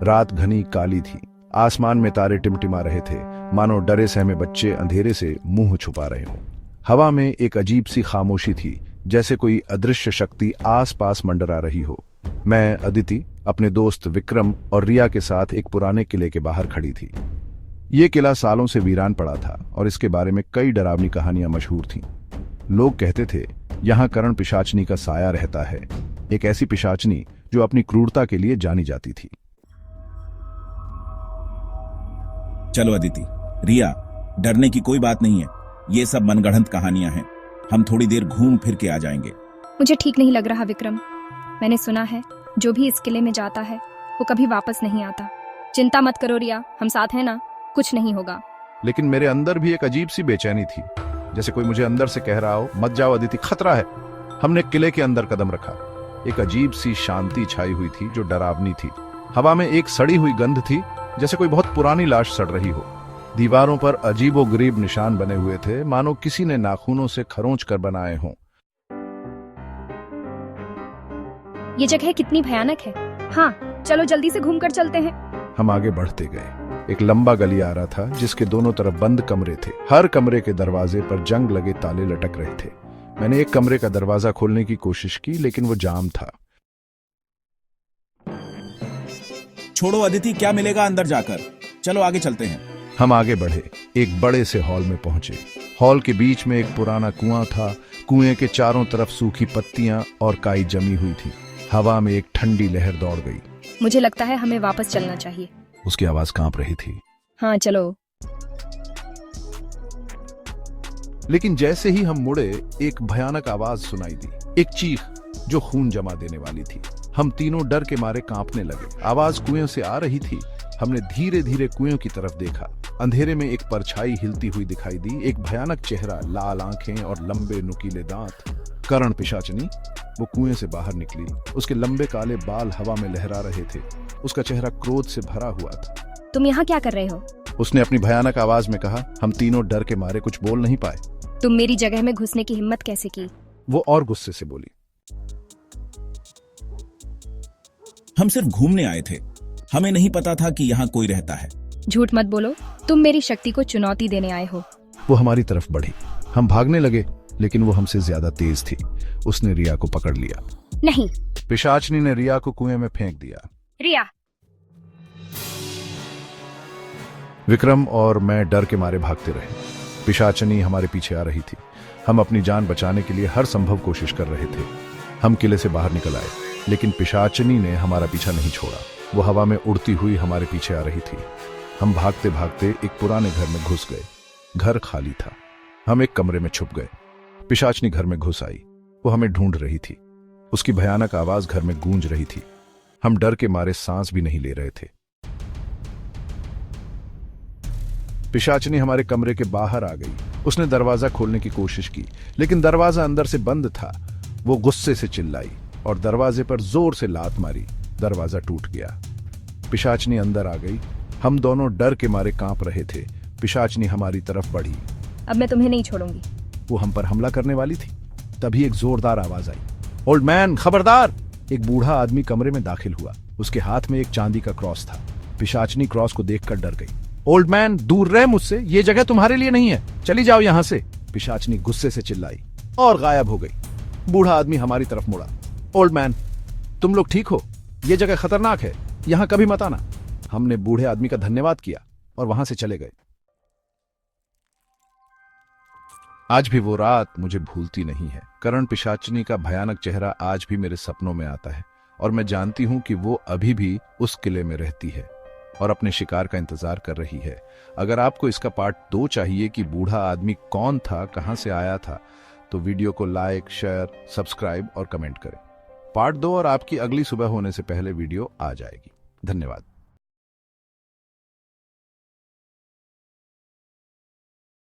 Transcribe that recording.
रात घनी काली थी। आसमान में तारे टिमटिमा रहे थे, मानो डरे सहमे बच्चे अंधेरे से मुंह छुपा रहे हों। हवा में एक अजीब सी खामोशी थी, जैसे कोई अदृश्य शक्ति आसपास मंडरा रही हो। मैं, अदिति, अपने दोस्त विक्रम और रिया के साथ एक पुराने किले के बाहर खड़ी थी। ये किला सालों से वीरान पड़ा था और इसके बारे में कई डरावनी कहानियां मशहूर थीं। लोग कहते थे यहां करण पिशाचनी का साया रहता है, एक ऐसी पिशाचनी जो अपनी क्रूरता के लिए जानी जाती थी। चलो अदिति, रिया, डरने की कोई बात नहीं है। ये सब मनगढ़ंत कहानियां हैं। हम थोड़ी देर घूम फिर के आ जाएंगे। मुझे ठीक नहीं लग रहा विक्रम। मैंने सुना है जो भी इस किले में जाता है वो कभी वापस नहीं आता। चिंता मत करो रिया, हम साथ हैं ना, कुछ नहीं होगा। लेकिन मेरे अंदर भी एक अजीब सी बेचैनी थी, जैसे कोई मुझे अंदर से कह रहा हो, मत जाओ अदिति, खतरा है। हमने किले के अंदर कदम रखा। एक अजीब सी शांति छाई हुई थी जो डरावनी थी। हवा में एक सड़ी हुई गंध थी, जैसे कोई बहुत पुरानी लाश सड़ रही हो। दीवारों पर अजीबोगरीब निशान बने हुए थे, मानो किसी ने नाखूनों से खरोंच कर बनाए हों। ये जगह कितनी भयानक है। हाँ, चलो जल्दी से घूमकर चलते हैं। हम आगे बढ़ते गए। एक लंबा गली आ रहा था जिसके दोनों तरफ बंद कमरे थे। हर कमरे के दरवाजे पर जंग लगे ताले लटक रहे थे। मैंने एक कमरे का दरवाजा खोलने की कोशिश की, लेकिन वो जाम था। छोड़ो अदिति, क्या मिलेगा अंदर जाकर। चलो आगे चलते हैं। हम आगे बढ़े, एक बड़े से हॉल में पहुंचे। हॉल के बीच में एक पुराना कुआं था। कुएं के चारों तरफ सूखी पत्तियां और काई जमी हुई थी। हवा में एक ठंडी लहर दौड़ गई। मुझे लगता है हमें वापस चलना चाहिए। उसकी आवाज कांप रही थी। हाँ चलो। लेकिन जैसे ही हम मुड़े, एक भयानक आवाज सुनाई दी, एक चीख जो खून जमा देने वाली थी। हम तीनों डर के मारे कांपने लगे। आवाज कुएं से आ रही थी। हमने धीरे धीरे कुएं की तरफ देखा। अंधेरे में एक परछाई हिलती हुई दिखाई दी। एक भयानक चेहरा, लाल आंखें और लंबे नुकीले दांत। करण पिशाचनी। वो कुएं से बाहर निकली। उसके लंबे काले बाल हवा में लहरा रहे थे। उसका चेहरा क्रोध से भरा हुआ था। तुम यहाँ क्या कर रहे हो? उसने अपनी भयानक आवाज में कहा। हम तीनों डर के मारे कुछ बोल नहीं पाए। तुम मेरी जगह में घुसने की हिम्मत कैसे की? वो और गुस्से से बोली। हम सिर्फ घूमने आए थे। हमें नहीं पता था कि यहाँ कोई रहता है। झूठ मत बोलो, तुम मेरी शक्ति को चुनौती देने आए हो। वो हमारी तरफ बढ़ी। हम भागने लगे, लेकिन वो हमसे ज्यादा तेज थी। उसने रिया को पकड़ लिया। नहीं। पिशाचनी ने रिया को कुएं में फेंक दिया। रिया। विक्रम और मैं डर के मारे भागते रहे। पिशाचनी हमारे पीछे आ रही थी। हम अपनी जान बचाने के लिए हर संभव कोशिश कर रहे थे। हम किले से बाहर निकल आए, लेकिन पिशाचनी ने हमारा पीछा नहीं छोड़ा। वो हवा में उड़ती हुई हमारे पीछे आ रही थी। हम भागते भागते एक पुराने घर में घुस गए। घर खाली था। हम एक कमरे में छुप गए। पिशाचनी घर में घुस आई। वो हमें ढूंढ रही थी। उसकी भयानक आवाज घर में गूंज रही थी। हम डर के मारे सांस भी नहीं ले रहे थे। पिशाचनी हमारे कमरे के बाहर आ गई। उसने दरवाजा खोलने की कोशिश की, लेकिन दरवाजा अंदर से बंद था। वो गुस्से से चिल्लाई और दरवाजे पर जोर से लात मारी। दरवाजा टूट गया। पिशाचनी अंदर आ गई। हम दोनों डर के मारे कांप रहे थे। पिशाचनी हमारी तरफ बढ़ी। अब मैं तुम्हें नहीं छोड़ूंगी। वो हम पर हमला करने वाली थी। तभी एक जोरदार आवाज आई। ओल्ड मैन, खबरदार! एक बूढ़ा आदमी कमरे में दाखिल हुआ। उसके हाथ में एक चांदी का क्रॉस था। पिशाचनी क्रॉस को देखकर डर गई। ओल्ड मैन, दूर रहे मुझसे, ये जगह तुम्हारे लिए नहीं है, चली जाओ यहां से। पिशाचनी गुस्से से चिल्लाई और गायब हो गई। बूढ़ा आदमी हमारी तरफ मुड़ा। ओल्ड मैन, तुम लोग ठीक हो? ये जगह खतरनाक है, यहां कभी मत आना। हमने बूढ़े आदमी का धन्यवाद किया और वहां से चले गए। आज भी वो रात मुझे भूलती नहीं है। करण पिशाचनी का भयानक चेहरा आज भी मेरे सपनों में आता है और मैं जानती हूं कि वो अभी भी उस किले में रहती है और अपने शिकार का इंतजार कर रही है। अगर आपको इसका पार्ट 2 चाहिए कि बूढ़ा आदमी कौन था, कहां से आया था, तो वीडियो को लाइक, शेयर, सब्सक्राइब और कमेंट करें। पार्ट 2 और आपकी अगली सुबह होने से पहले वीडियो आ जाएगी। धन्यवाद।